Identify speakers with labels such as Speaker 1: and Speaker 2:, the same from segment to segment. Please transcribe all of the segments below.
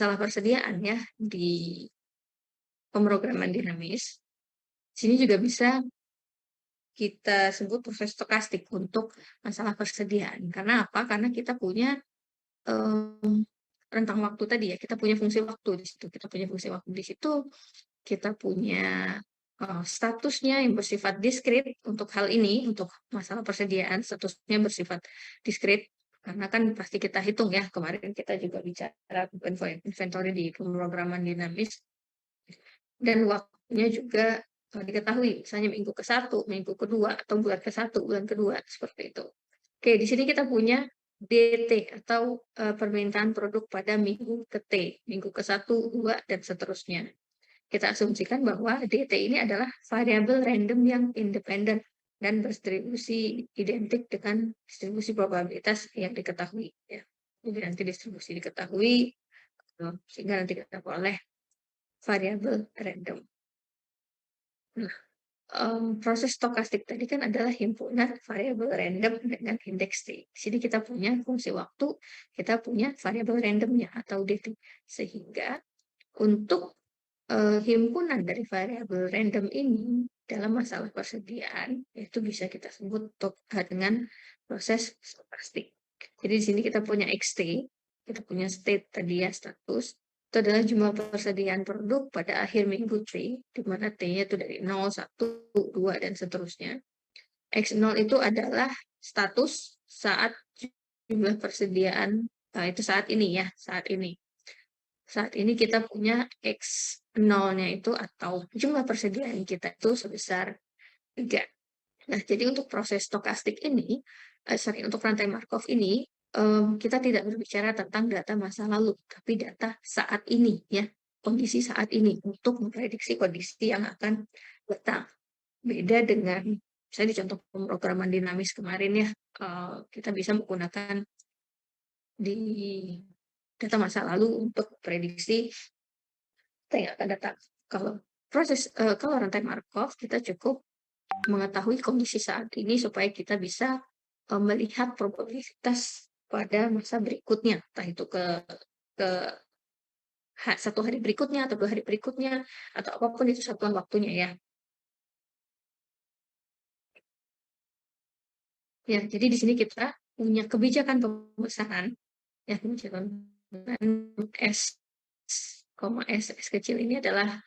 Speaker 1: masalah persediaan ya di pemrograman dinamis. Sini juga bisa kita sebut proses stokastik untuk masalah persediaan. Karena apa? Karena kita punya rentang waktu tadi ya, kita punya fungsi waktu di situ. Kita punya fungsi waktu di situ, kita punya statusnya yang bersifat diskrit untuk hal ini, untuk masalah persediaan, statusnya bersifat diskrit. Karena kan pasti kita hitung ya, kemarin kita juga bicara inventory di pemrograman dinamis, dan waktunya juga diketahui, misalnya minggu ke-1, minggu kedua, atau bulan ke-1, bulan kedua, seperti itu. Oke, di sini kita punya DT atau permintaan produk pada minggu ke-T, minggu ke-1, 2, dan seterusnya. Kita asumsikan bahwa DT ini adalah variabel random yang independen dan berdistribusi identik dengan distribusi probabilitas yang diketahui. Ya. Jadi nanti distribusi diketahui, sehingga nanti kita boleh variabel random. Nah, proses stokastik tadi kan adalah himpunan variabel random dengan indeks T. Di sini kita punya fungsi waktu, kita punya variabel randomnya atau DT. Sehingga untuk himpunan dari variabel random ini dalam masalah persediaan itu bisa kita sebut dengan proses stokastik. Jadi di sini kita punya XT, kita punya state tadi ya, status. Itu adalah jumlah persediaan produk pada akhir minggu T, di mana T-nya itu dari 0, 1, 2, dan seterusnya. X0 itu adalah status saat jumlah persediaan, itu saat ini ya, saat ini. Saat ini kita punya X0-nya itu atau jumlah persediaan kita itu sebesar 3. Nah, jadi untuk proses stokastik ini, untuk rantai Markov ini, kita tidak berbicara tentang data masa lalu, tapi data saat ini ya, kondisi saat ini untuk memprediksi kondisi yang akan datang. Beda dengan misalnya di contoh pemrograman dinamis kemarin ya, kita bisa menggunakan di data masa lalu untuk prediksi yang akan datang. Kalau rantai Markov, kita cukup mengetahui kondisi saat ini supaya kita bisa melihat probabilitas pada masa berikutnya, entah itu ke 1 hari berikutnya atau 2 hari berikutnya atau apapun itu satuan waktunya ya. Ya, jadi di sini kita punya kebijakan pemesanan ya, kebijakan S, S kecil ini adalah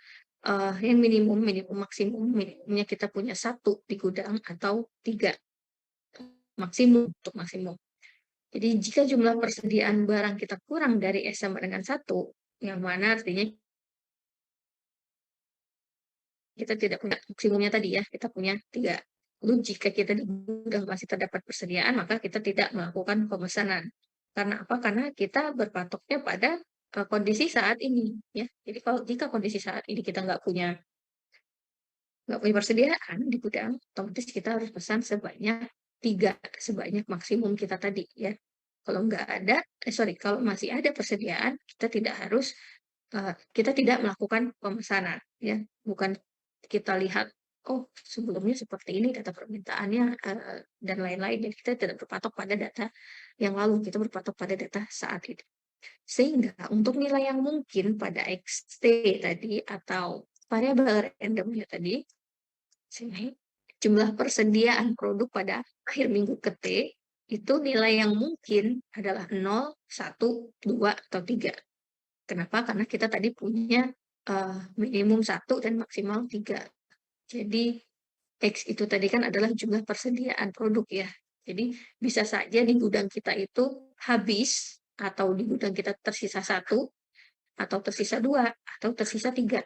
Speaker 1: yang minimum, maksimum. Minimumnya kita punya 1 di gudang atau 3 maksimum untuk maksimum. Jadi jika jumlah persediaan barang kita kurang dari S sama dengan 1, yang mana artinya kita tidak punya maksimumnya tadi ya, kita punya 3. Lalu jika kita di gudang masih terdapat persediaan, maka kita tidak melakukan pemesanan. Karena apa? Karena kita berpatoknya pada kondisi saat ini ya. Jadi jika kondisi saat ini kita nggak punya persediaan di gudang, otomatis kita harus pesan sebanyak 3, sebanyak maksimum kita tadi ya. Kalau nggak ada, kalau masih ada persediaan, kita tidak melakukan pemesanan ya. Bukan kita lihat, oh sebelumnya seperti ini data permintaannya dan lain-lain. Jadi kita tidak berpatok pada data yang lalu, kita berpatok pada data saat ini. Sehingga untuk nilai yang mungkin pada XT tadi atau variabel randomnya tadi, sini jumlah persediaan produk pada akhir minggu ke T itu nilai yang mungkin adalah 0, 1, 2, atau 3. Kenapa? Karena kita tadi punya minimum 1 dan maksimal 3. Jadi X itu tadi kan adalah jumlah persediaan produk ya. Jadi bisa saja di gudang kita itu habis, atau di gudang kita tersisa 1, atau tersisa 2, atau tersisa 3.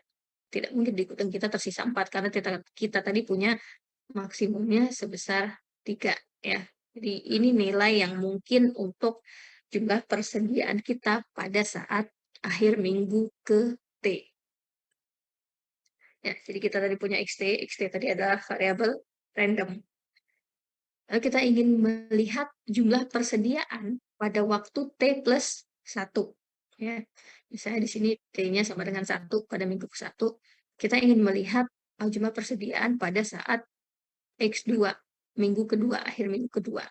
Speaker 1: Tidak mungkin di gudang kita tersisa 4 karena kita tadi punya maksimumnya sebesar 3 ya. Jadi ini nilai yang mungkin untuk jumlah persediaan kita pada saat akhir minggu ke T. Ya, jadi kita tadi punya XT tadi adalah variabel random. Lalu kita ingin melihat jumlah persediaan pada waktu T plus 1. Ya. Misalnya di sini T-nya sama dengan 1 pada minggu ke-1. Kita ingin melihat jumlah persediaan pada saat X2, minggu kedua, akhir minggu kedua.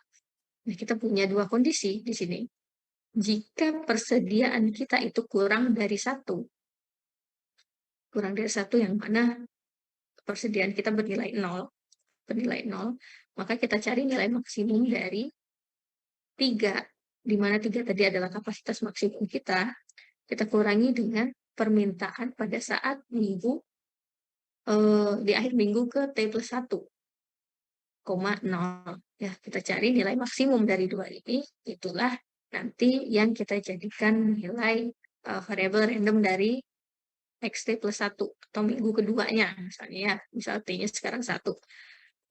Speaker 1: Nah, kita punya 2 kondisi di sini. jika persediaan kita itu kurang dari satu, yang mana persediaan kita bernilai nol, maka kita cari nilai maksimum dari 3, di mana 3 tadi adalah kapasitas maksimum kita kurangi dengan permintaan pada saat di akhir minggu ke T+1, 0,0. Ya, kita cari nilai maksimum dari 2 ini, itulah nanti yang kita jadikan nilai variabel random dari XT+1 atau minggu keduanya, misalnya ya, misal T-nya sekarang 1.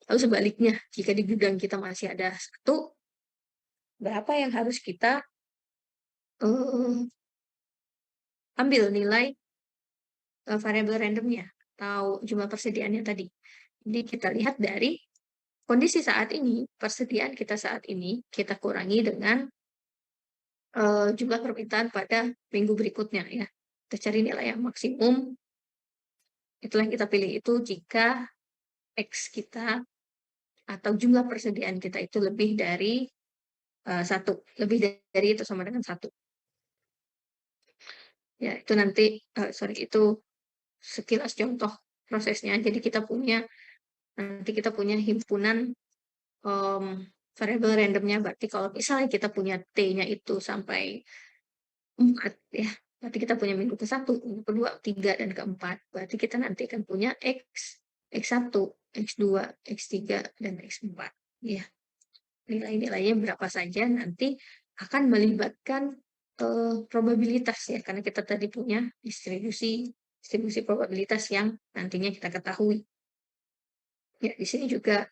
Speaker 1: Lalu sebaliknya, jika di gudang kita masih ada 1, berapa yang harus kita ambil nilai variabel randomnya atau jumlah persediaannya tadi. Jadi kita lihat dari kondisi saat ini, persediaan kita saat ini, kita kurangi dengan jumlah permintaan pada minggu berikutnya ya. Kita cari nilai yang maksimum, itulah yang kita pilih itu jika X kita atau jumlah persediaan kita itu lebih dari 1, lebih dari itu sama dengan 1. Ya, itu nanti, itu sekilas contoh prosesnya. Jadi nanti kita punya himpunan variabel randomnya, berarti kalau misalnya kita punya T-nya itu sampai 4 ya, berarti kita punya minggu ke-1, minggu kedua, 3, dan ke-4. Berarti kita nanti akan punya X, X1, X2, X3, dan X4. Ya, nilai-nilainya berapa saja nanti akan melibatkan probabilitas ya, karena kita tadi punya distribusi probabilitas yang nantinya kita ketahui. Ya, di sini juga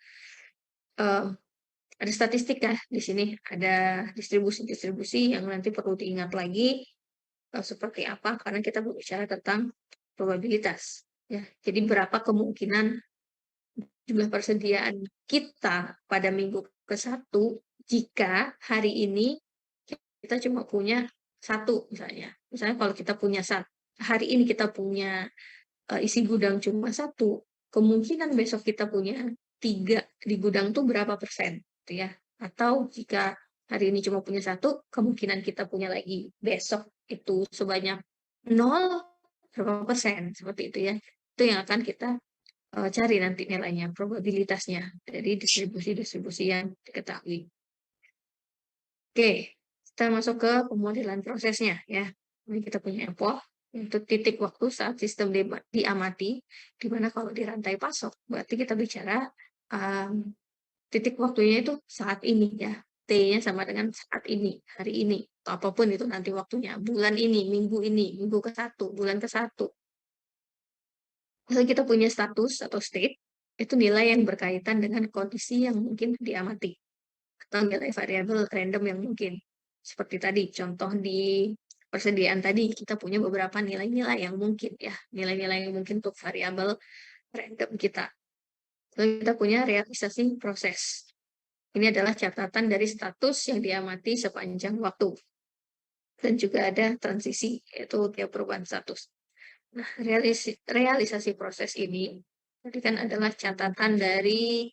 Speaker 1: ada statistik ya, di sini ada distribusi-distribusi yang nanti perlu diingat lagi seperti apa, karena kita berbicara tentang probabilitas. Ya, jadi berapa kemungkinan jumlah persediaan kita pada minggu ke-1 jika hari ini kita cuma punya 1 misalnya. Misalnya kalau kita punya hari ini kita punya isi gudang cuma 1, kemungkinan besok kita punya 3 di gudang tuh berapa persen, gitu ya. Atau jika hari ini cuma punya 1, kemungkinan kita punya lagi besok itu sebanyak 0, berapa persen, seperti itu ya. Itu yang akan kita cari nanti nilainya, probabilitasnya dari distribusi-distribusi yang diketahui. Oke, kita masuk ke pemodelan prosesnya ya. Ini kita punya epoch untuk titik waktu saat sistem diamati, di mana kalau di rantai pasok, berarti kita bicara titik waktunya itu saat ini ya. T-nya sama dengan saat ini, hari ini, atau apapun itu nanti waktunya, bulan ini, minggu ke-1, bulan ke-1. Kalau kita punya status atau state, itu nilai yang berkaitan dengan kondisi yang mungkin diamati, atau nilai variabel random yang mungkin. Seperti tadi, contoh di persediaan tadi, kita punya beberapa nilai-nilai yang mungkin ya, nilai-nilai yang mungkin untuk variabel random kita. Lalu kita punya realisasi proses. Ini adalah catatan dari status yang diamati sepanjang waktu. Dan juga ada transisi, yaitu tiap perubahan status. Nah, realisasi proses ini tadi kan adalah catatan dari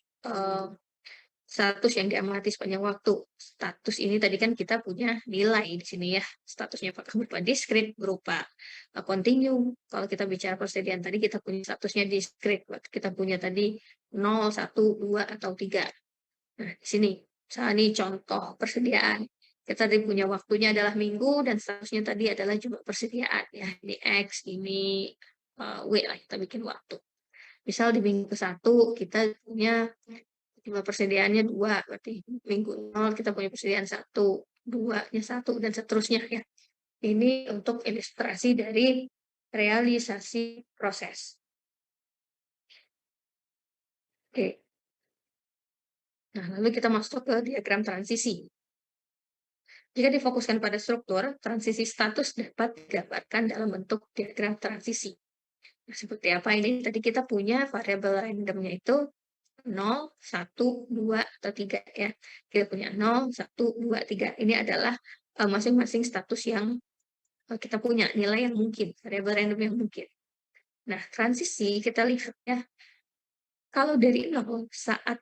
Speaker 1: status yang diamati sepanjang waktu. Status ini tadi kan kita punya nilai di sini ya. Statusnya apakah berupa discrete, berupa continue. Kalau kita bicara persediaan tadi kita punya statusnya discrete. Kita punya tadi 0, 1, 2, atau 3. Nah, di sini misalnya ini contoh persediaan. Kita tadi punya waktunya adalah minggu dan statusnya tadi adalah jumlah persediaan ya. Ini X, ini W lah, kita bikin waktu. Misal di minggu ke-1 kita punya jumlah persediaannya 2, berarti minggu 0 kita punya persediaan 1, 2-nya 1, dan seterusnya ya. Ini untuk ilustrasi dari realisasi proses. Oke. Nah, lalu kita masuk ke diagram transisi. Jika difokuskan pada struktur, transisi status dapat digambarkan dalam bentuk diagram transisi. Nah, seperti apa ini? Tadi kita punya variabel randomnya itu 0, 1, 2, atau 3 ya. Kita punya 0, 1, 2, 3. Ini adalah masing-masing status yang kita punya, nilai yang mungkin, variabel random yang mungkin. Nah, transisi kita lihat ya, kalau dari 0 saat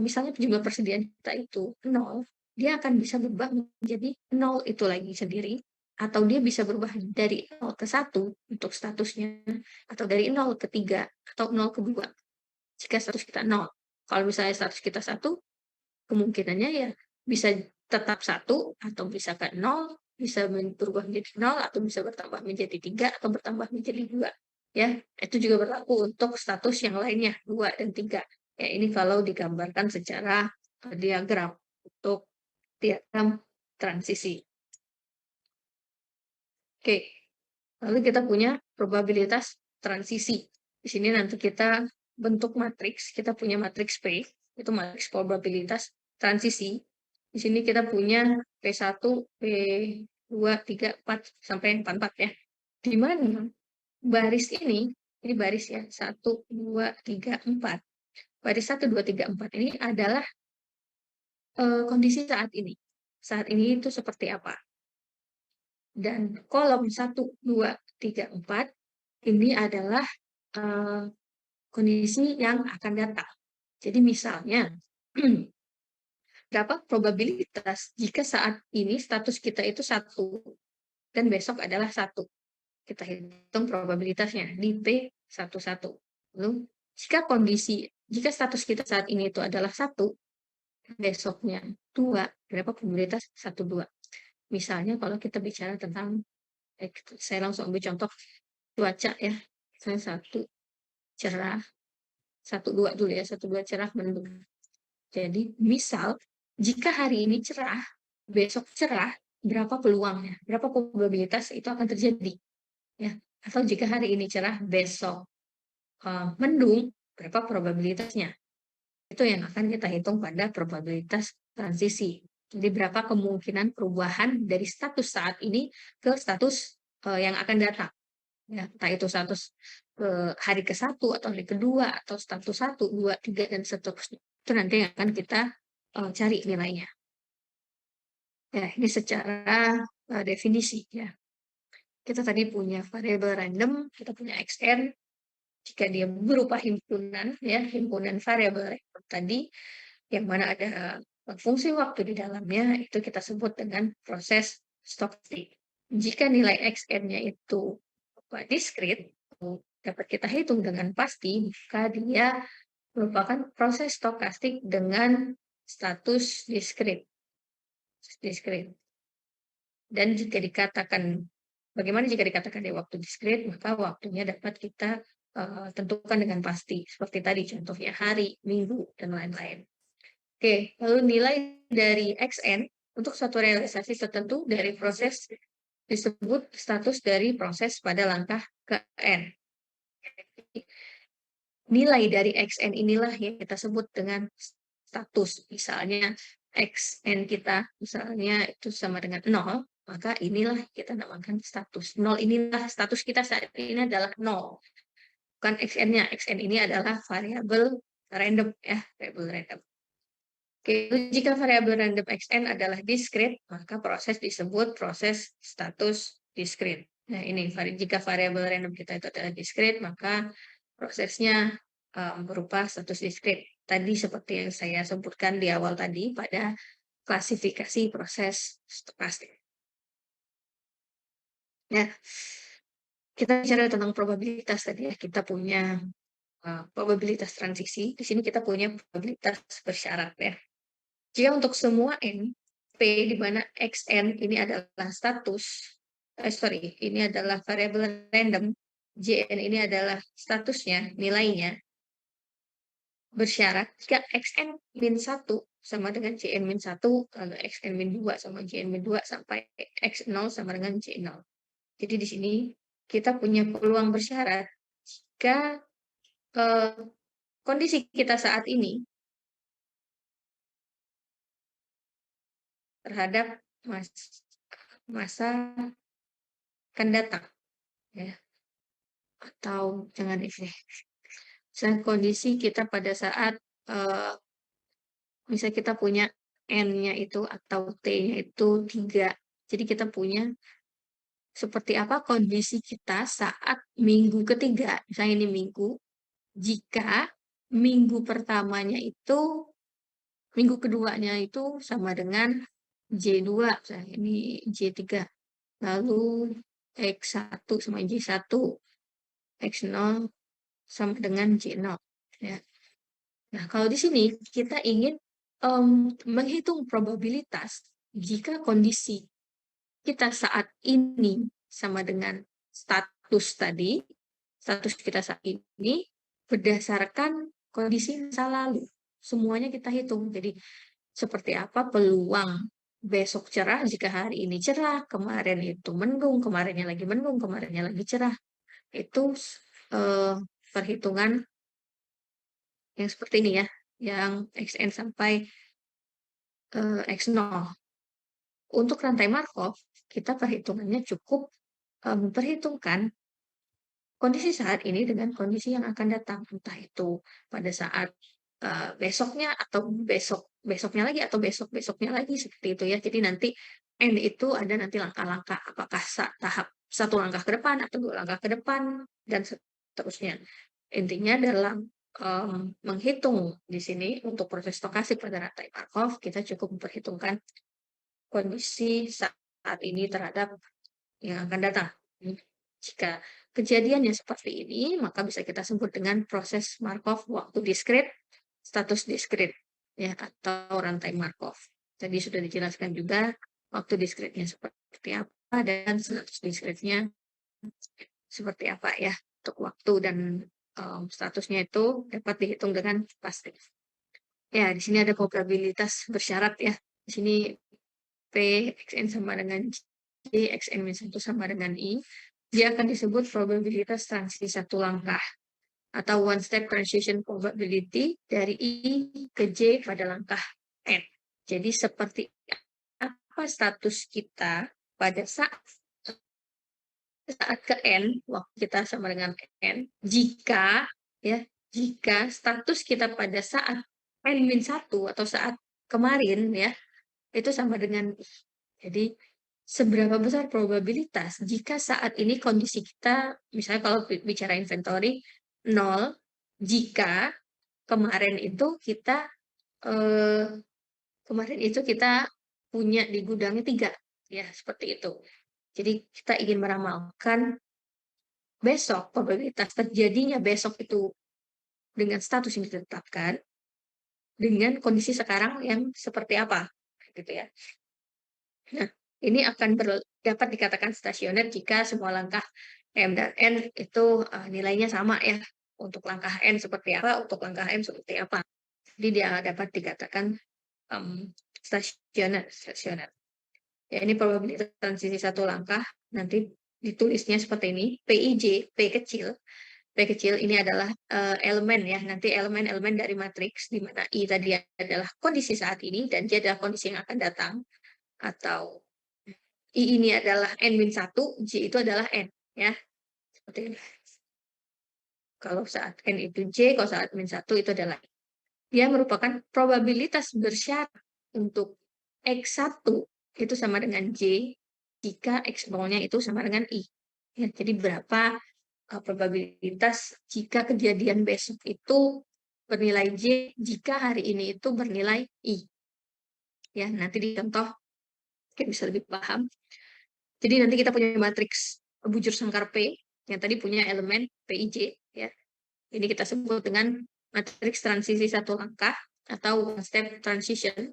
Speaker 1: misalnya jumlah persediaan kita itu 0, dia akan bisa berubah menjadi 0 itu lagi sendiri, atau dia bisa berubah dari 0 ke 1 untuk statusnya, atau dari 0 ke 3, atau 0 ke 2, jika status kita 0. Kalau misalnya status kita 1, kemungkinannya ya bisa tetap 1, atau bisa ke 0, bisa berubah menjadi 0, atau bisa bertambah menjadi 3, atau bertambah menjadi 2. Ya, itu juga berlaku untuk status yang lainnya, 2 dan 3. Ya, ini kalau digambarkan secara diagram untuk diagram transisi. Oke, lalu kita punya probabilitas transisi. Di sini nanti kita bentuk matriks, kita punya matriks P, itu matriks probabilitas transisi. Di sini kita punya P1, P2, 3, 4, sampai 44 ya. Di mana baris ini baris ya, 1, 2, 3, 4. Baris 1, 2, 3, 4 ini adalah kondisi saat ini. Saat ini itu seperti apa? Dan kolom 1, 2, 3, 4 ini adalah kondisi yang akan datang. Jadi misalnya, berapa probabilitas jika saat ini status kita itu 1 dan besok adalah 1. Kita hitung probabilitasnya di P11. Lalu jika status kita saat ini itu adalah 1, besoknya 2, berapa probabilitas 1, 2. Misalnya kalau kita bicara tentang, saya langsung ambil contoh cuaca ya, misalnya 1 cerah, 1, 2 dulu ya, 1, 2 cerah mendung. Jadi misal jika hari ini cerah, besok cerah, berapa peluangnya, berapa probabilitas itu akan terjadi, ya. Atau jika hari ini cerah, besok mendung, berapa probabilitasnya. Itu yang akan kita hitung pada probabilitas transisi. Jadi berapa kemungkinan perubahan dari status saat ini ke status yang akan datang. Ya, entah itu status hari ke-1 atau hari kedua, atau status 1, 2, 3, dan seterusnya. Itu nanti yang akan kita cari nilainya. Ya, ini secara definisi ya. Kita tadi punya variabel random, kita punya XN. Jika dia berupa himpunan, ya, himpunan variabel random tadi, yang mana ada fungsi waktu di dalamnya, itu kita sebut dengan proses stokastik. Jika nilai XN-nya itu diskrit, dapat kita hitung dengan pasti, maka dia merupakan proses stokastik dengan status diskrit. Dan jika dikatakan, bagaimana jika dikatakan di waktu diskrit, maka waktunya dapat kita tentukan dengan pasti. Seperti tadi contohnya hari, minggu, dan lain-lain. Oke, lalu nilai dari XN untuk suatu realisasi tertentu dari proses disebut status dari proses pada langkah ke N. Nilai dari XN inilah yang kita sebut dengan status. Misalnya XN kita, misalnya itu sama dengan 0, maka inilah kita namakan status. 0 inilah status kita saat ini adalah 0. Bukan XN-nya. XN ini adalah variabel random ya, variabel random. Oke, jika variabel random XN adalah diskrit, maka proses disebut proses status diskrit. Nah, ini jika variabel random kita itu adalah diskrit, maka prosesnya berupa status diskrit. Tadi seperti yang saya sebutkan di awal tadi pada klasifikasi proses stokastik. Nah, kita bicara tentang probabilitas tadi ya. Kita punya probabilitas transisi. Di sini kita punya probabilitas bersyarat ya. Jika untuk semua N, P di mana XN ini adalah status, ini adalah variabel random, JN ini adalah statusnya, nilainya, bersyarat jika XN min 1 sama dengan JN min 1, lalu XN min 2 sama JN min 2, sampai X0 sama dengan J0. Jadi di sini kita punya peluang bersyarat jika kondisi kita saat ini terhadap masa akan datang, ya. Atau jangan ini. Misalnya kondisi kita pada saat misalnya kita punya N-nya itu atau T-nya itu 3. Jadi kita punya seperti apa kondisi kita saat minggu ketiga. Misalnya ini minggu, jika minggu pertamanya itu minggu keduanya itu sama dengan J2, misalnya ini J3. Lalu X1 sama J1, X0 sama dengan J0. Ya. Nah, kalau di sini kita ingin menghitung probabilitas jika kondisi kita saat ini sama dengan status kita saat ini berdasarkan kondisi masa lalu. Semuanya kita hitung. Jadi, seperti apa peluang besok cerah jika hari ini cerah, kemarin itu mendung, kemarinnya lagi cerah. Itu perhitungan yang seperti ini ya, yang XN sampai X0. Untuk rantai Markov, kita perhitungannya cukup memperhitungkan kondisi saat ini dengan kondisi yang akan datang, entah itu pada saat besoknya atau besoknya lagi atau besoknya lagi seperti itu ya. Jadi nanti N itu ada nanti langkah-langkah apakah tahap 1 langkah ke depan atau 2 langkah ke depan dan seterusnya. Intinya dalam menghitung di sini untuk proses stokastik pada rantai Markov, kita cukup memperhitungkan kondisi saat ini terhadap yang akan datang. Jika kejadiannya seperti ini, maka bisa kita sebut dengan proses Markov waktu diskrit, status diskrit, ya, atau rantai Markov. Tadi sudah dijelaskan juga waktu diskritnya seperti apa dan status diskritnya seperti apa ya. Untuk waktu dan statusnya itu dapat dihitung dengan pasti. Ya, di sini ada probabilitas bersyarat ya. Di sini P, Xn sama dengan J, Xn-1 sama dengan I. Dia akan disebut probabilitas transisi satu langkah atau one step transition probability dari I ke J pada langkah N. Jadi seperti apa status kita pada saat ke N, waktu kita sama dengan N, jika status kita pada saat N-1 atau saat kemarin ya, itu sama dengan I. Jadi seberapa besar probabilitas jika saat ini kondisi kita, misalnya kalau bicara inventory, 0, jika kemarin itu kita punya di gudangnya 3, ya seperti itu. Jadi kita ingin meramalkan besok, probabilitas terjadinya besok itu dengan status yang ditetapkan, dengan kondisi sekarang yang seperti apa, gitu ya. Nah, ini akan dapat dikatakan stasioner jika semua langkah M dan N itu nilainya sama ya. Untuk langkah N seperti apa, untuk langkah M seperti apa. Jadi dia dapat dikatakan stasioner. Ya, ini probabilitas transisi satu langkah, nanti ditulisnya seperti ini, PIJ, P kecil ini adalah elemen ya, nanti elemen-elemen dari matriks, di mana I tadi adalah kondisi saat ini, dan J adalah kondisi yang akan datang, atau I ini adalah N-1, J itu adalah N, ya. Seperti ini. Kalau saat N itu J, kalau saat N-1 itu adalah I. Dia merupakan probabilitas bersyarat untuk X1 itu sama dengan J, jika X0-nya itu sama dengan I. Ya, jadi berapa probabilitas jika kejadian besok itu bernilai J, jika hari ini itu bernilai I. Ya, nanti di contoh mungkin bisa lebih paham. Jadi nanti kita punya matriks bujur sangkar P yang tadi punya elemen PIJ ya. Ini kita sebut dengan matriks transisi satu langkah atau one step transition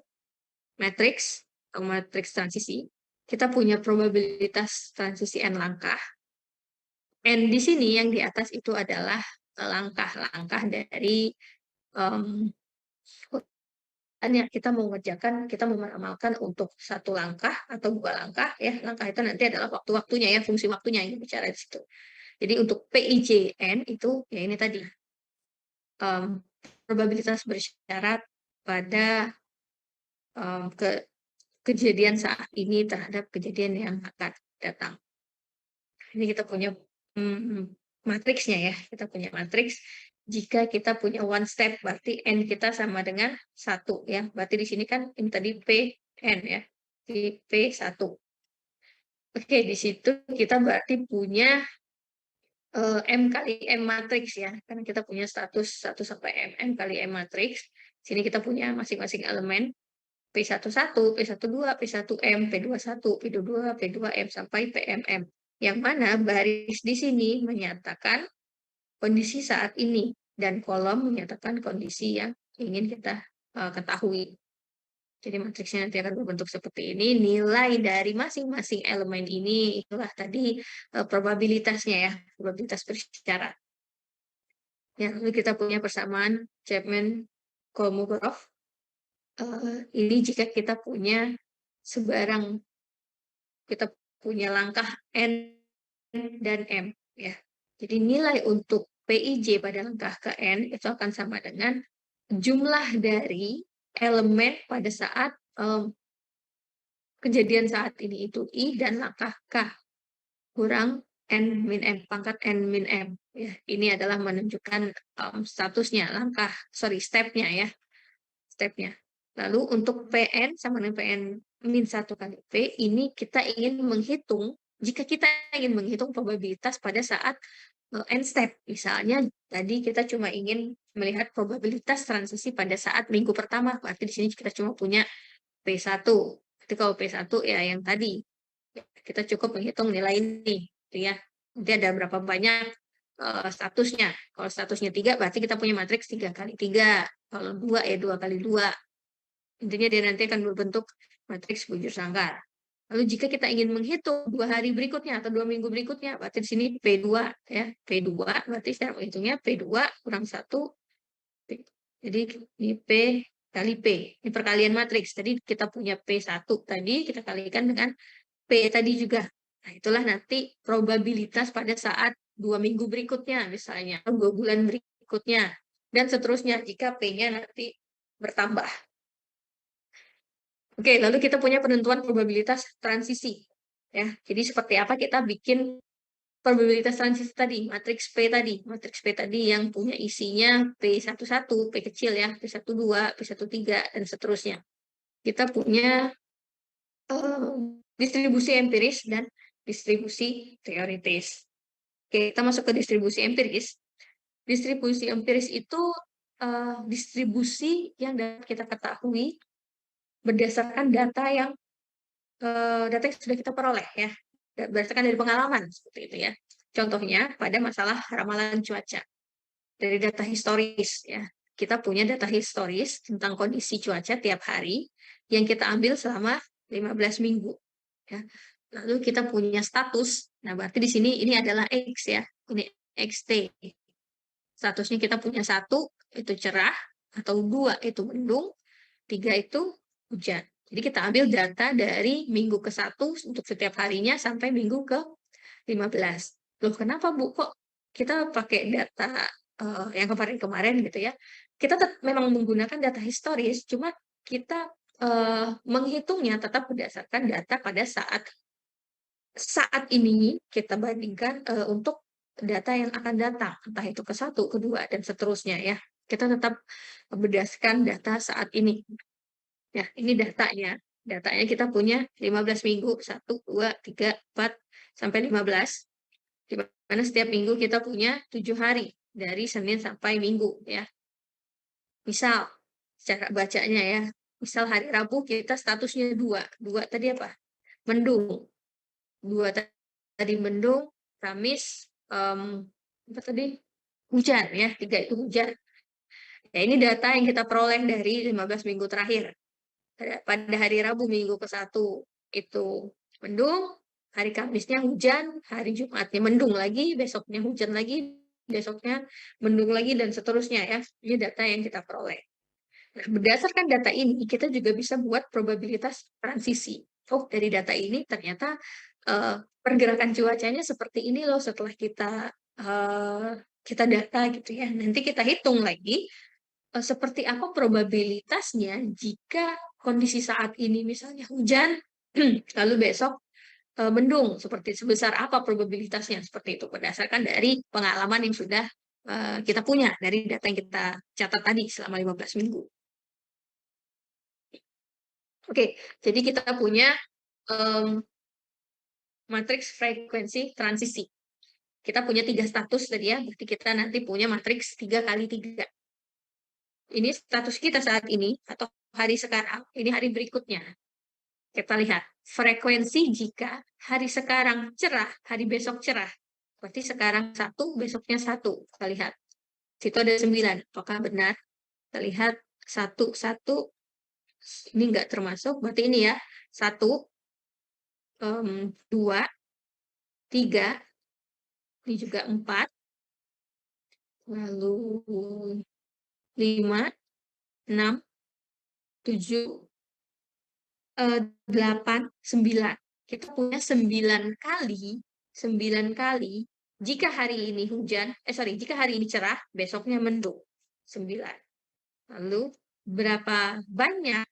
Speaker 1: matrix atau matriks transisi. Kita punya probabilitas transisi n langkah. N di sini yang di atas itu adalah langkah-langkah dari kita mau meramalkan untuk satu langkah atau 2 langkah ya. Langkah itu nanti adalah waktu-waktunya ya, fungsi waktunya ini bicara di situ. Jadi untuk PIJN itu ya ini tadi probabilitas bersyarat pada kejadian saat ini terhadap kejadian yang akan datang. Ini kita punya matriksnya ya. Kita punya matriks. Jika kita punya one step, berarti N kita sama dengan 1 ya. Berarti di sini kan ini tadi PN ya. Di P1. Oke, di situ kita berarti punya M kali M matriks ya. Karena kita punya status 1 sampai M kali M matriks. Sini kita punya masing-masing elemen P11, P12, P1M, P21, P22, P2M, sampai PMM. Yang mana baris di sini menyatakan kondisi saat ini, dan kolom menyatakan kondisi yang ingin kita ketahui. Jadi matriksnya nanti akan berbentuk seperti ini. Nilai dari masing-masing elemen ini, itulah tadi probabilitasnya ya, probabilitas bersyarat. Ya, lalu kita punya persamaan Chapman-Kolmogorov. Ini jika kita punya sebarang, kita punya langkah N dan M. Ya. Jadi nilai untuk PIJ pada langkah ke N itu akan sama dengan jumlah dari elemen pada saat kejadian saat ini itu I dan langkah K kurang N min M, pangkat N min M. Ya, ini adalah menunjukkan statusnya, stepnya ya, stepnya. Lalu untuk PN sama dengan PN min 1 kali P, ini kita ingin menghitung, jika kita ingin menghitung probabilitas pada saat N step. Misalnya tadi kita cuma ingin melihat probabilitas transisi pada saat minggu pertama, berarti di sini kita cuma punya P1. Jadi kalau P1 ya yang tadi, kita cukup menghitung nilai ini, gitu ya. Nanti ada berapa banyak statusnya. Kalau statusnya 3, berarti kita punya matriks 3 kali 3. Kalau 2 ya 2 kali 2. Intinya dia nanti akan berbentuk matriks bujur sangkar. Lalu jika kita ingin menghitung 2 hari berikutnya atau 2 minggu berikutnya, berarti di sini P2 ya. P2 berarti secara menghitungnya P2 kurang 1. Jadi ini P kali P. Ini perkalian matriks. Tadi kita punya P1 tadi, kita kalikan dengan P tadi juga. Nah, itulah nanti probabilitas pada saat 2 minggu berikutnya misalnya, atau 2 bulan berikutnya, dan seterusnya jika P-nya nanti bertambah. Oke, lalu kita punya penentuan probabilitas transisi. Ya, jadi seperti apa kita bikin probabilitas transisi tadi, matriks P tadi. Matriks P tadi yang punya isinya P11, P kecil ya, P12, P13, dan seterusnya. Kita punya distribusi empiris dan distribusi teoritis. Oke, kita masuk ke distribusi empiris. Distribusi empiris itu distribusi yang dapat kita ketahui berdasarkan data yang sudah kita peroleh ya, berdasarkan dari pengalaman seperti itu ya. Contohnya pada masalah ramalan cuaca dari data historis ya. Kita punya data historis tentang kondisi cuaca tiap hari yang kita ambil selama 15 minggu ya. Lalu kita punya status. Nah, berarti di sini ini adalah X ya. Ini XT. Statusnya kita punya 1 itu cerah, atau 2 itu mendung, 3 itu hujan. Jadi kita ambil data dari minggu ke-1 untuk setiap harinya sampai minggu ke-15. Loh, kenapa Bu kok kita pakai data yang kemarin-kemarin gitu ya? Kita memang menggunakan data historis, cuma kita menghitungnya tetap berdasarkan data pada saat ini kita bandingkan untuk data yang akan datang, entah itu ke-1, ke-2, dan seterusnya ya. Kita tetap berdasarkan data saat ini. Ya, ini datanya. Datanya kita punya 15 minggu, 1, 2, 3, 4, sampai 15. Di mana setiap minggu kita punya 7 hari, dari Senin sampai Minggu ya. Misal, cara bacanya ya, misal hari Rabu kita statusnya 2. 2 tadi apa? Mendung. 2 tadi mendung, Kamis, apa tadi? Hujan ya, 3 itu hujan. Ya, ini data yang kita peroleh dari 15 minggu terakhir. Pada hari Rabu minggu ke-1 itu mendung, hari Kamisnya hujan, hari Jumatnya mendung lagi, besoknya hujan lagi, besoknya mendung lagi, dan seterusnya ya. Ini data yang kita peroleh. Nah, berdasarkan data ini, kita juga bisa buat probabilitas transisi. Oh, dari data ini ternyata pergerakan cuacanya seperti ini loh setelah kita data gitu ya. Nanti kita hitung lagi seperti apa probabilitasnya jika kondisi saat ini misalnya hujan, lalu besok mendung, seperti sebesar apa probabilitasnya, seperti itu berdasarkan dari pengalaman yang sudah kita punya dari data yang kita catat tadi selama 15 minggu. Oke, jadi kita punya matriks frekuensi transisi. Kita punya 3 status tadi ya, berarti kita nanti punya matriks 3 kali 3. Ini status kita saat ini, atau hari sekarang, ini hari berikutnya. Kita lihat, frekuensi jika hari sekarang cerah, hari besok cerah. Berarti sekarang 1, besoknya 1. Kita lihat. Situ ada 9. Apakah benar? Kita lihat 1, 1. Ini enggak termasuk. Berarti ini ya. 1, 2, 3. Ini juga 4. Lalu 5, 6, 7, 8, 9. Kita punya 9 kali, jika hari ini hujan, jika hari ini cerah, besoknya mendung. 9. Lalu, berapa banyak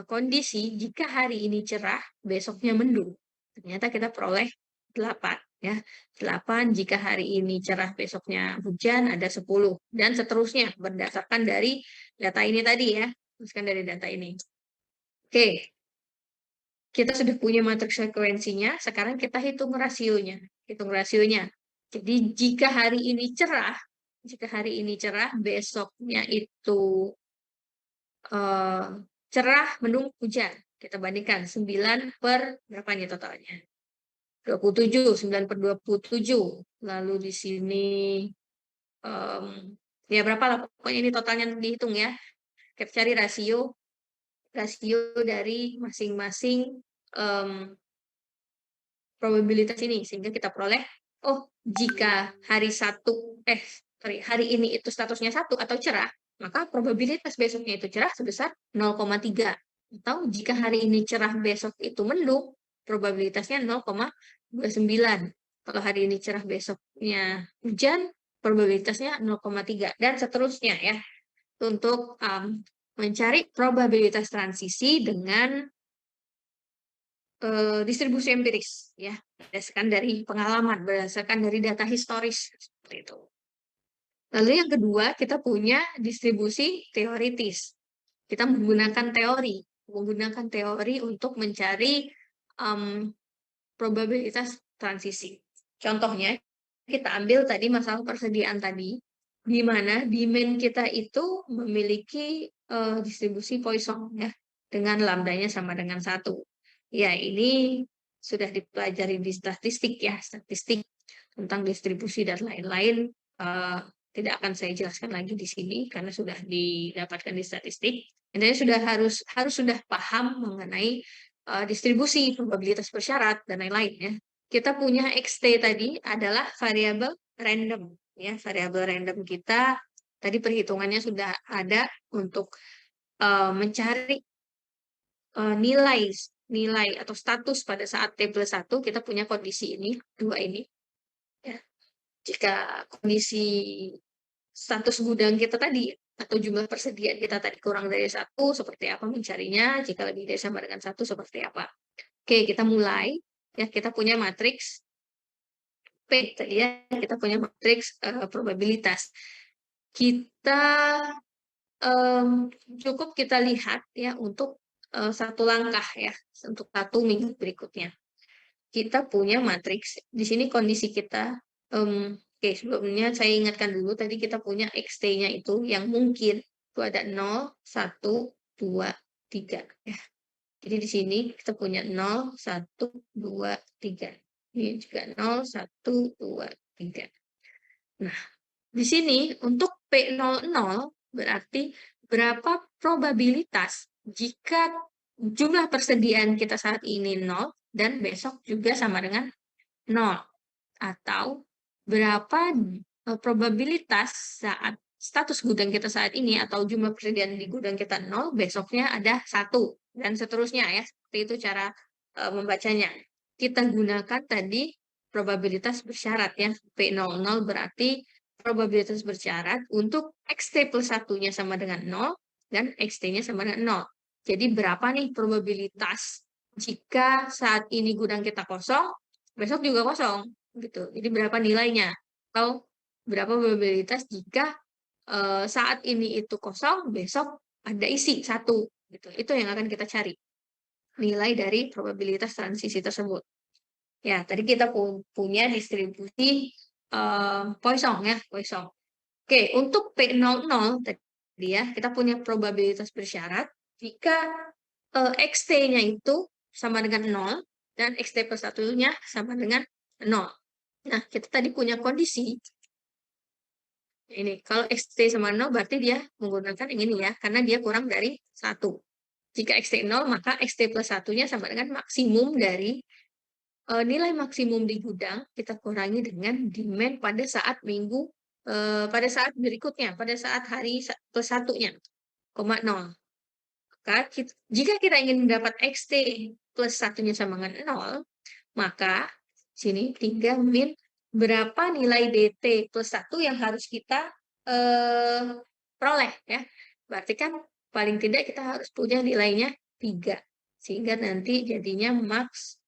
Speaker 1: kondisi jika hari ini cerah, besoknya mendung? Ternyata kita peroleh 8. Ya. 8 jika hari ini cerah, besoknya hujan, ada 10. Dan seterusnya, berdasarkan dari data ini tadi ya. Berdasarkan dari data ini. Oke. Kita sudah punya matriks frekuensinya, sekarang kita hitung rasionya. Jadi jika hari ini cerah, besoknya itu cerah, mendung, hujan. Kita bandingkan 9 per berapa nih totalnya? 27, 9 per 27. Lalu di sini ya berapa lah, pokoknya ini totalnya dihitung ya. Kita cari rasio dari masing-masing probabilitas ini, sehingga kita peroleh, oh jika hari ini itu statusnya 1 atau cerah, maka probabilitas besoknya itu cerah sebesar 0,3. Atau jika hari ini cerah, besok itu mendung, probabilitasnya 0,29. Kalau hari ini cerah, besoknya hujan, probabilitasnya 0,3. Dan seterusnya ya, untuk mencari probabilitas transisi dengan distribusi empiris ya, berdasarkan dari pengalaman, berdasarkan dari data historis seperti itu. Lalu yang kedua, kita punya distribusi teoritis. Kita menggunakan teori untuk mencari probabilitas transisi. Contohnya, kita ambil tadi masalah persediaan tadi, di mana demand kita itu memiliki distribusi Poisson ya, dengan lambdanya sama dengan 1. Ya, ini sudah dipelajari di statistik ya, statistik tentang distribusi dan lain-lain. Tidak akan saya jelaskan lagi di sini karena sudah didapatkan di statistik. Intinya harus sudah paham mengenai distribusi, probabilitas bersyarat dan lain-lain ya. Kita punya XT tadi adalah variabel random ya, variabel random kita tadi perhitungannya sudah ada untuk mencari nilai atau status pada saat T+1, kita punya kondisi ini, 2 ini. Ya. Jika kondisi status gudang kita tadi, atau jumlah persediaan kita tadi kurang dari 1, seperti apa mencarinya, jika lebih dari sama dengan 1, seperti apa. Oke, kita mulai. Ya, kita punya matriks P, tadi ya, kita punya matriks probabilitas. Kita cukup kita lihat ya untuk satu langkah ya, untuk 1 minggu berikutnya. Kita punya matriks, di sini kondisi kita, oke, sebelumnya saya ingatkan dulu, tadi kita punya XT-nya itu yang mungkin itu ada 0, 1, 2, 3 ya. Jadi di sini kita punya 0, 1, 2, 3. Ini juga 0, 1, 2, 3. Nah, di sini untuk P00 berarti berapa probabilitas jika jumlah persediaan kita saat ini 0 dan besok juga sama dengan 0. Atau berapa probabilitas saat status gudang kita saat ini atau jumlah persediaan di gudang kita 0, besoknya ada 1, dan seterusnya ya. Seperti itu cara membacanya. Kita gunakan tadi probabilitas bersyarat ya. P00 berarti probabilitas bersyarat untuk XT plus 1-nya sama dengan 0 dan XT-nya sama dengan 0. Jadi berapa nih probabilitas jika saat ini gudang kita kosong, besok juga kosong gitu. Jadi berapa nilainya? Atau berapa probabilitas jika saat ini itu kosong, besok ada isi 1 gitu. Itu yang akan kita cari. Nilai dari probabilitas transisi tersebut. Ya, tadi kita punya distribusi Poisson ya, Poisson. Oke, untuk P00 kita punya probabilitas bersyarat jika XT-nya itu sama dengan 0 dan XT plus 1-nya sama dengan 0. Nah, kita tadi punya kondisi ini. Kalau XT sama 0 berarti dia menggunakan yang ini ya, karena dia kurang dari 1. Jika XT 0, maka XT plus 1-nya sama dengan maksimum dari nilai maksimum di gudang kita kurangi dengan demand pada saat pada saat berikutnya, pada saat hari plus 1-nya, 0. Maka jika kita ingin mendapat XT plus 1-nya sama dengan 0, maka sini 3 min berapa nilai DT plus 1 yang harus kita peroleh ya. Berarti kan paling tidak kita harus punya nilainya 3. Sehingga nanti jadinya max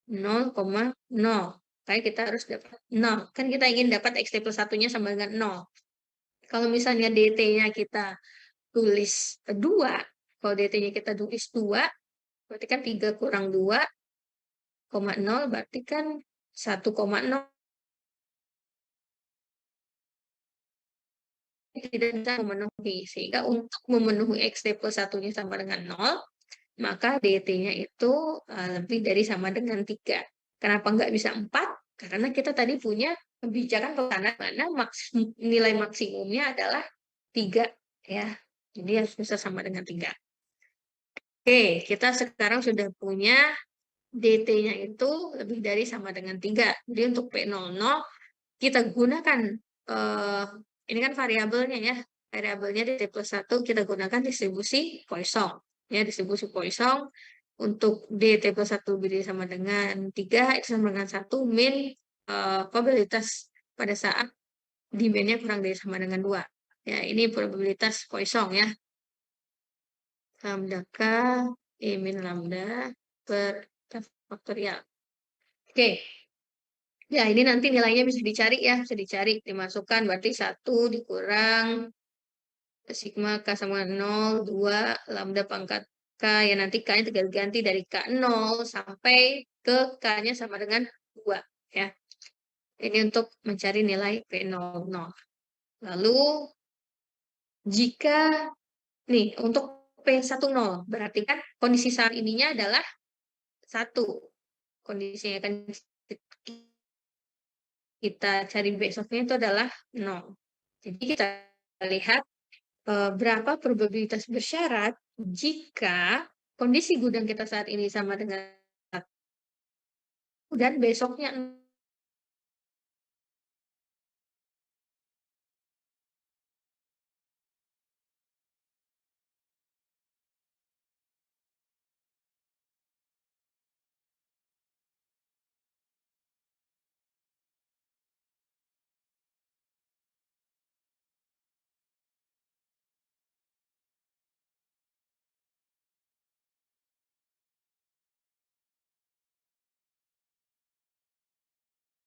Speaker 1: 0,0. Kayak kita harus dapat 0. Kan kita ingin dapat XT plus 1-nya sama dengan 0. Kalau misalnya DT-nya kita tulis 2, kalau DT-nya kita tulis 2, berarti kan 3 kurang 2,0 berarti kan 1,0 tidak bisa memenuhi. Sehingga untuk memenuhi XT plus 1-nya sama dengan 0, maka DT-nya itu lebih dari sama dengan 3. Kenapa nggak bisa 4? Karena kita tadi punya kebijakan pesanan mana nilai maksimumnya adalah 3. Ya. Jadi harus bisa sama dengan 3. Oke, kita sekarang sudah punya DT-nya itu lebih dari sama dengan 3. Jadi untuk P00 kita gunakan ini kan variabelnya ya. Variabelnya DT plus 1 kita gunakan distribusi Poisson. Ya, distribusi Poisson untuk DT plus 1 lebih dari sama dengan 3 itu sama dengan 1 min probabilitas pada saat demand-nya kurang dari sama dengan 2. Ya, ini probabilitas Poisson ya. Lambda K E min lambda per faktorial. Oke. Ya, ini nanti nilainya bisa dicari ya, bisa dicari, dimasukkan berarti 1 dikurang sigma K sama 0, 2 lambda pangkat K, ya nanti K-nya tinggal ganti dari K0 sampai ke K-nya sama dengan 2 ya. Ini untuk mencari nilai P00. Lalu jika nih untuk P10 berarti kan kondisi saat ininya adalah 1. Kondisinya kan kita cari besoknya itu adalah 0. Jadi kita lihat berapa probabilitas bersyarat jika kondisi gudang kita saat ini sama dengan 1 dan besoknya